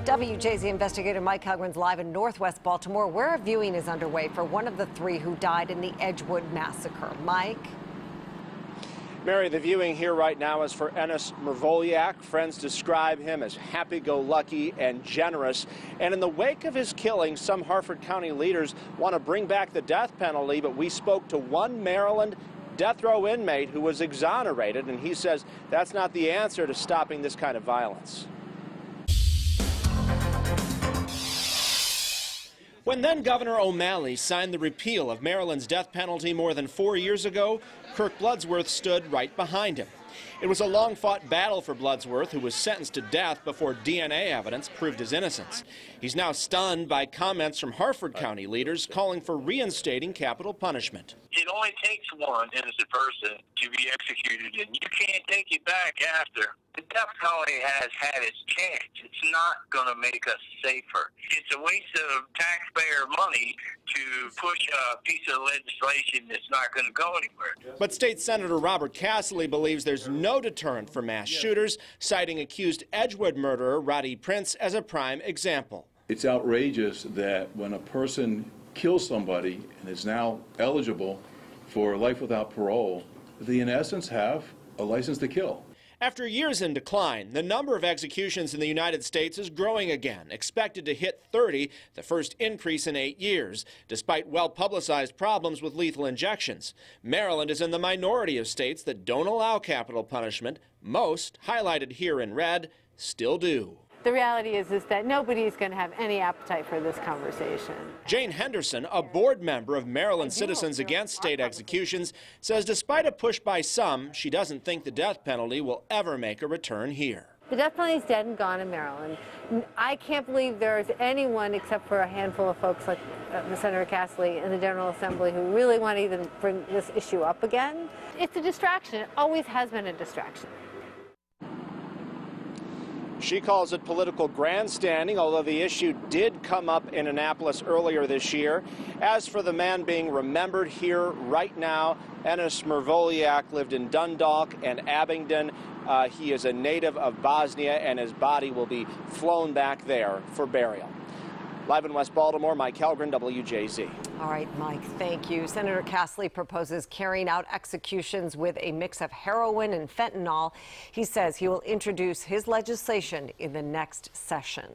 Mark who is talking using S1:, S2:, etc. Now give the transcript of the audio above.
S1: WJZ investigator Mike Helgren's live in Northwest Baltimore, where a viewing is underway for one of the three who died in the Edgewood massacre. Mike?
S2: Mary, the viewing here right now is for Enes Mervoliak. Friends describe him as happy-go-lucky and generous. And in the wake of his killing, some Harford County leaders want to bring back the death penalty, but we spoke to one Maryland death row inmate who was exonerated, and he says that's not the answer to stopping this kind of violence. When then Governor O'Malley signed the repeal of Maryland's death penalty more than 4 years ago, Kirk Bloodsworth stood right behind him. It was a long-fought battle for Bloodsworth, who was sentenced to death before DNA evidence proved his innocence. He's now stunned by comments from Harford County leaders calling for reinstating capital punishment.
S3: It only takes one innocent person to be executed, and you can't take it back after. The death penalty has had its chance. It's not going to make us safer. It's a waste of taxpayer money to push a piece of legislation that's not going to go anywhere.
S2: But State Senator Robert Casserly believes there's no deterrent for mass shooters, citing accused Edgewood murderer Roddy Prince as a prime example.
S4: It's outrageous that when a person kills somebody and is now eligible for life without parole, they in essence have a license to kill.
S2: After years in decline, the number of executions in the United States is growing again, expected to hit 30, the first increase in 8 years, despite well-publicized problems with lethal injections. Maryland is in the minority of states that don't allow capital punishment. Most, highlighted here in red, still do.
S5: The reality is that nobody's going to have any appetite for this conversation.
S2: Jane Henderson, a board member of Maryland Citizens Against State Executions, says despite a push by some, she doesn't think the death penalty will ever make a return here.
S5: The death penalty is dead and gone in Maryland. I can't believe there's anyone except for a handful of folks like Senator Casserly in the General Assembly who really want to even bring this issue up again. It's a distraction. It always has been a distraction.
S2: She calls it political grandstanding, although the issue did come up in Annapolis earlier this year. As for the man being remembered here right now, Enes Mervoliak lived in Dundalk and Abingdon. He is a native of Bosnia, and his body will be flown back there for burial. Live in West Baltimore, Mike Helgren, WJZ.
S1: All right, Mike, thank you. Senator Casserly proposes carrying out executions with a mix of heroin and fentanyl. He says he will introduce his legislation in the next session.